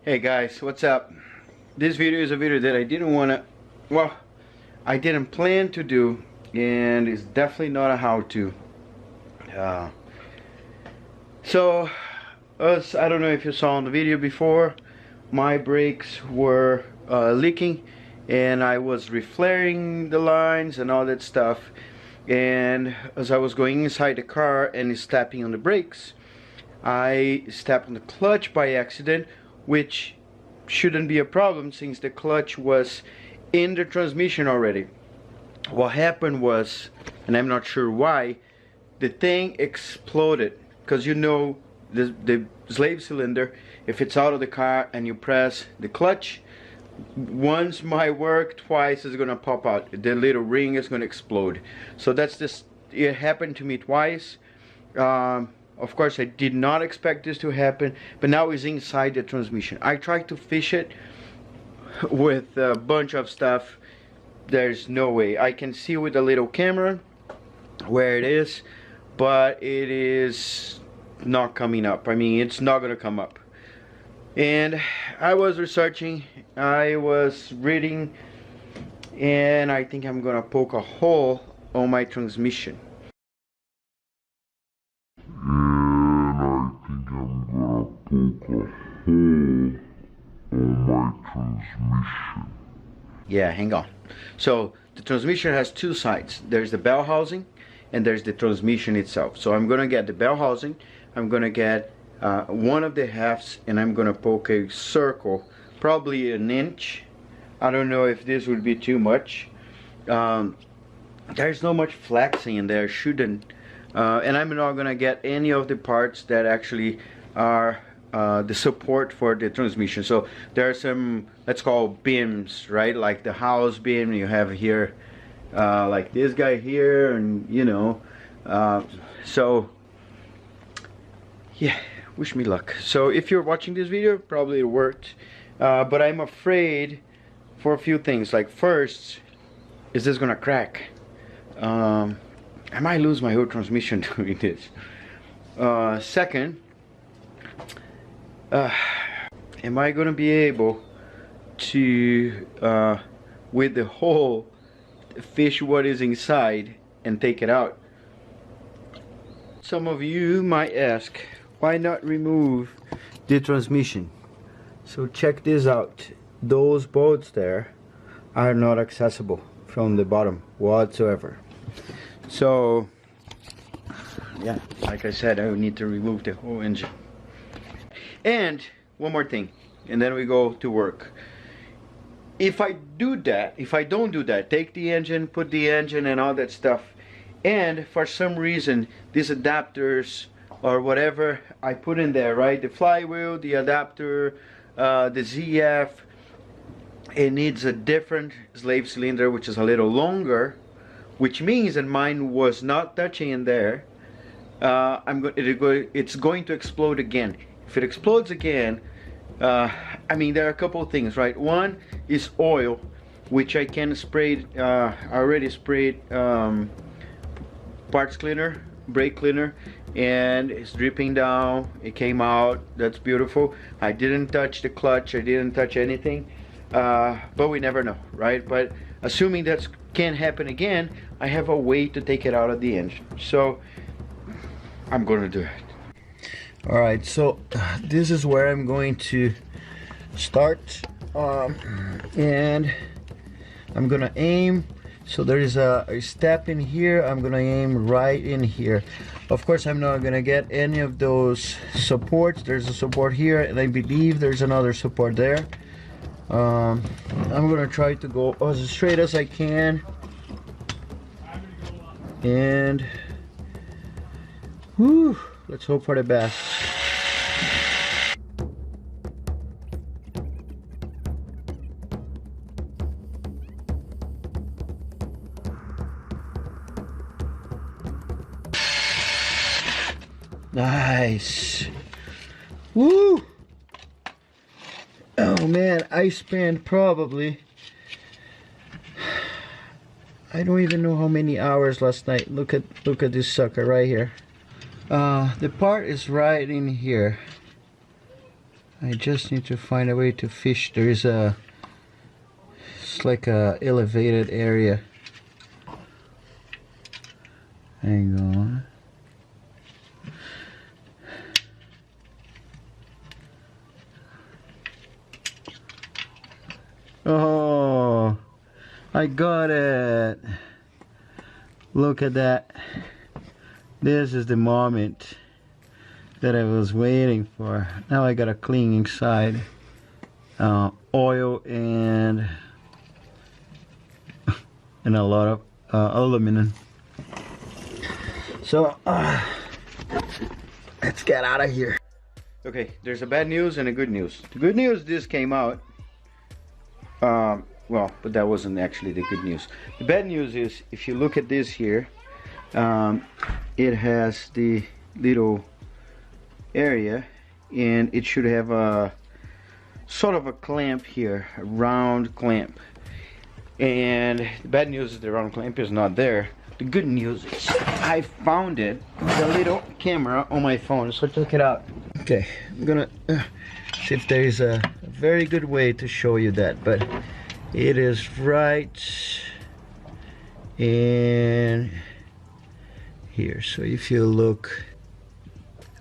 Hey guys, what's up? This video is a video that I didn't want to, well, I didn't plan to do, and it's definitely not a how-to. I don't know if you saw in the video before, my brakes were leaking, and I was reflaring the lines and all that stuff. And as I was going inside the car and stepping on the brakes, I stepped on the clutch by accident, which shouldn't be a problem since the clutch was in the transmission already. What happened was, and I'm not sure why, the thing exploded, because you know the slave cylinder, if it's out of the car and you press the clutch, once might work, twice is gonna pop out. The little ring is gonna explode. So that's this. It happened to me twice. Of course, I did not expect this to happen, but now it's inside the transmission. I tried to fish it with a bunch of stuff. There's no way. I can see with a little camera where it is, but it is not coming up. I mean, it's not gonna come up. And I was researching, I was reading, and I think I'm gonna poke a hole on my transmission. Yeah, hang on. So the transmission has two sides. There's the bell housing and there's the transmission itself. So I'm gonna get the bell housing, I'm gonna get one of the halves, and I'm gonna poke a circle, probably an inch. I don't know if this would be too much. There's no much flexing in there, shouldn't. And I'm not gonna get any of the parts that actually are the support for the transmission. So there are some, let's call beams, right? Like the house beam you have here, like this guy here, and you know. So yeah, wish me luck. So if you're watching this video, probably it worked. But I'm afraid for a few things. Like first, is this gonna crack? I might lose my whole transmission doing this. Second, am I gonna be able to, with the hole, fish what is inside and take it out? Some of you might ask, why not remove the transmission? So check this out. Those bolts there are not accessible from the bottom whatsoever. So yeah, like I said, I would need to remove the whole engine. And one more thing, and then we go to work. If I do that, if I don't do that, take the engine, put the engine and all that stuff, and for some reason these adapters or whatever I put in there, right, the flywheel, the adapter, the ZF, it needs a different slave cylinder which is a little longer, which means that mine was not touching in there. It's going to explode again. If it explodes again, I mean, there are a couple of things, right? One is oil, which I can spray. I already sprayed parts cleaner, brake cleaner, and it's dripping down. It came out. That's beautiful. I didn't touch the clutch. I didn't touch anything. But we never know, right? But assuming that can happen again, I have a way to take it out of the engine. So I'm gonna do it. All right, so this is where I'm going to start, and I'm gonna aim. So there is a step in here. I'm gonna aim right in here. Of course, I'm not gonna get any of those supports. There's a support here, and I believe there's another support there. I'm gonna try to go as straight as I can, and whew, let's hope for the best. Nice. Woo! Oh man, I spent probably, I don't even know how many hours last night. Look at this sucker right here. The part is right in here. I just need to find a way to fish. There's a, it's like a elevated area. Hang on. Oh, I got it. Look at that. This is the moment that I was waiting for. Now I got a clean inside. Oil and a lot of aluminum. So let's get out of here. Okay, there's a bad news and a good news. The good news, this came out. Well, but that wasn't actually the good news. The bad news is, if you look at this here, it has the little area, and it should have a sort of a clamp here, a round clamp. And the bad news is the round clamp is not there. The good news is I found it with a little camera on my phone, so check it out. Okay, I'm gonna see if there is a very good way to show you that, but it is right in here. So if you look,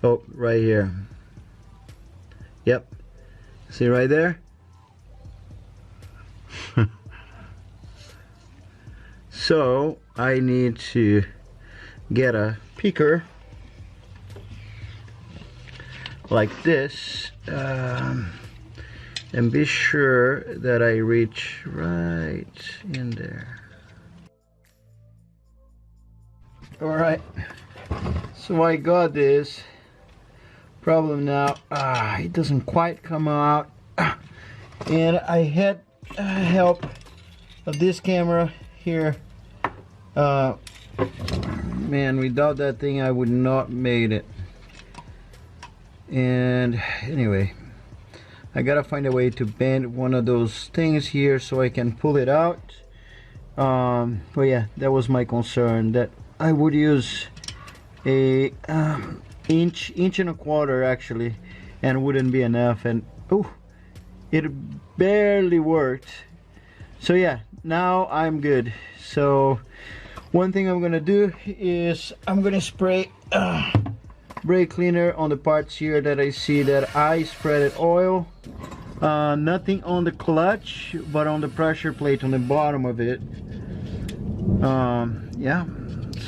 oh, right here. Yep, see right there? So I need to get a picker like this, and be sure that I reach right in there. Alright, so I got this problem now. It doesn't quite come out, and I had help of this camera here. Man, without that thing I would not made it. And anyway, I gotta find a way to bend one of those things here so I can pull it out. But yeah, that was my concern, that I would use a inch and a quarter actually, and wouldn't be enough, and oh, it barely worked. So yeah, now I'm good. So one thing I'm gonna do is I'm gonna spray brake cleaner on the parts here that I see that I spreaded oil. Nothing on the clutch, but on the pressure plate on the bottom of it. Yeah,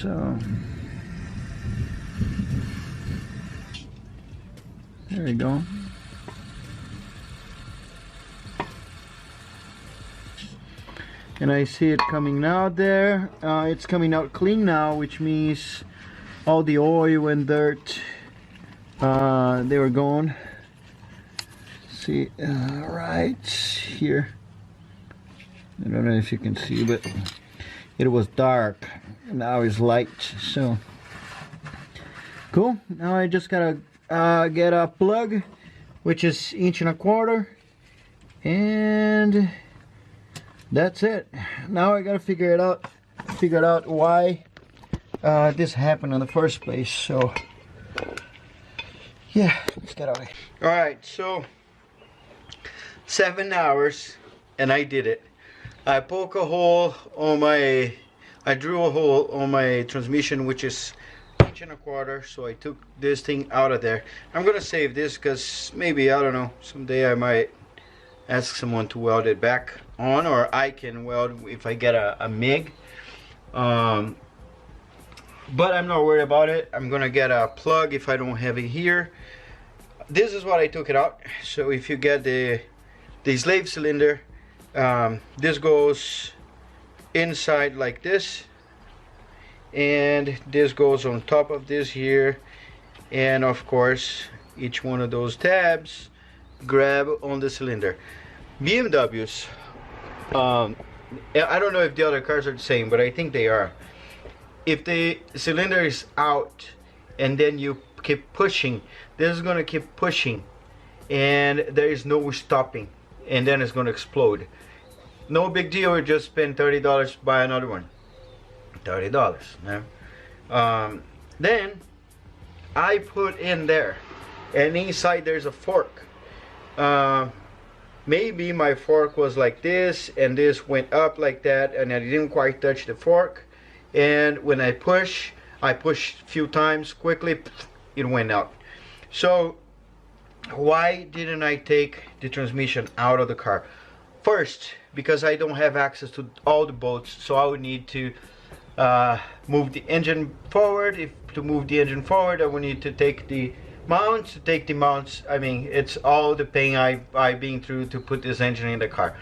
so there we go. And I see it coming out there. It's coming out clean now, which means all the oil and dirt, they were gone. See, right here. I don't know if you can see, but it was dark. Now it's light. So cool. Now I just gotta get a plug, which is inch and a quarter, and that's it. Now I gotta figure out why this happened in the first place. So yeah, let's get out of here. All right, so 7 hours and I did it. I poke a hole on my, I drew a hole on my transmission, which is inch and a quarter. So I took this thing out of there. I'm gonna save this because maybe, I don't know, someday I might ask someone to weld it back on, or I can weld if I get a MIG. But I'm not worried about it. I'm gonna get a plug if I don't have it here. This is what I took it out. So if you get the slave cylinder, this goes inside like this, and this goes on top of this here, and of course each one of those tabs grab on the cylinder. BMWs, I don't know if the other cars are the same, but I think they are. If the cylinder is out and then you keep pushing, this is gonna keep pushing, and there is no stopping, and then it's gonna explode. No big deal. We just spend $30, buy another one. $30. Yeah. Then I put in there, and inside there's a fork. maybe my fork was like this and this went up like that, and I didn't quite touch the fork, and when I pushed a few times quickly, it went out. So why didn't I take the transmission out of the car? First, because I don't have access to all the bolts, so I would need to move the engine forward. To move the engine forward, I would need to take the mounts. I mean, it's all the pain I've been through to put this engine in the car.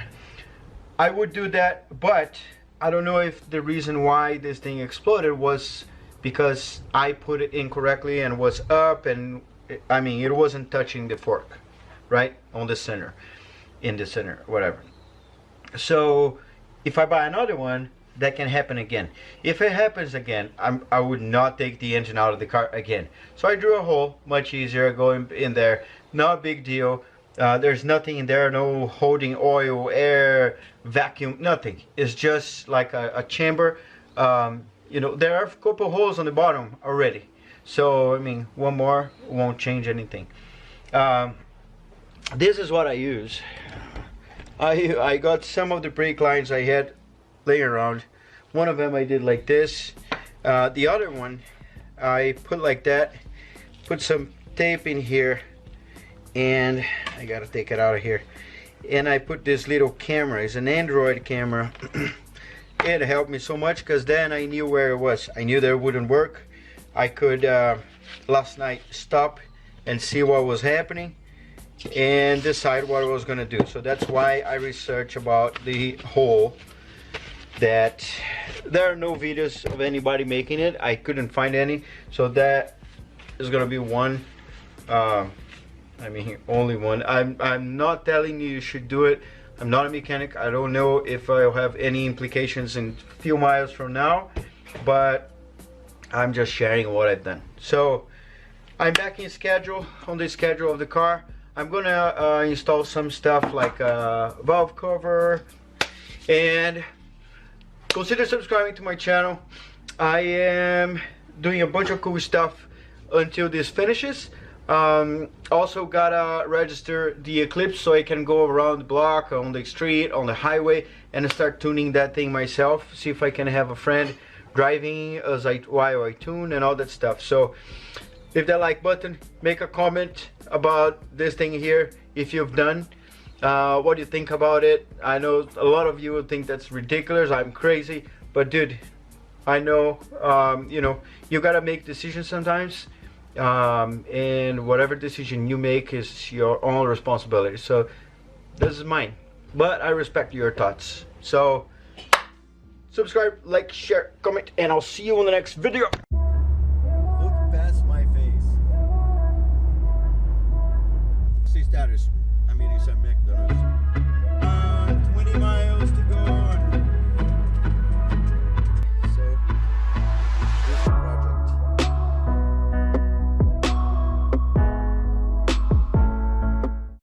I would do that, but I don't know if the reason why this thing exploded was because I put it incorrectly and was up, and I mean, it wasn't touching the fork, right? On the center, in the center, whatever. So if I buy another one, that can happen again. If it happens again, I would not take the engine out of the car again. So I drew a hole, much easier, going in there, not a big deal. There's nothing in there, no holding oil, air, vacuum, nothing. It's just like a chamber. You know, there are a couple holes on the bottom already. So, I mean, one more won't change anything. This is what I use. I got some of the brake lines I had laying around. One of them I did like this. The other one I put like that. Put some tape in here, and I gotta take it out of here. And I put this little camera. It's an Android camera. It helped me so much because then I knew where it was. I knew that it wouldn't work. I could last night stop and see what was happening and decide what I was gonna do. So that's why I researched about the hole. That there are no videos of anybody making it. I couldn't find any, so that is gonna be one. I mean, only one. I'm not telling you should do it. I'm not a mechanic. I don't know if I'll have any implications in a few miles from now, but I'm just sharing what I've done. So I'm back in schedule, on the schedule of the car. I'm gonna install some stuff like a valve cover, and consider subscribing to my channel. I am doing a bunch of cool stuff until this finishes. Also gotta register the Eclipse so I can go around the block, on the street, on the highway, and start tuning that thing myself. See if I can have a friend driving while I tune and all that stuff. So hit that like button, make a comment about this thing here if you've done. What do you think about it? I know a lot of you would think that's ridiculous, I'm crazy, but dude, I know, you know, you gotta make decisions sometimes, and whatever decision you make is your own responsibility. So this is mine, but I respect your thoughts. So subscribe, like, share, comment, and I'll see you in the next video. Look past my face. See status. I'm eating some McDonald's. 20 miles.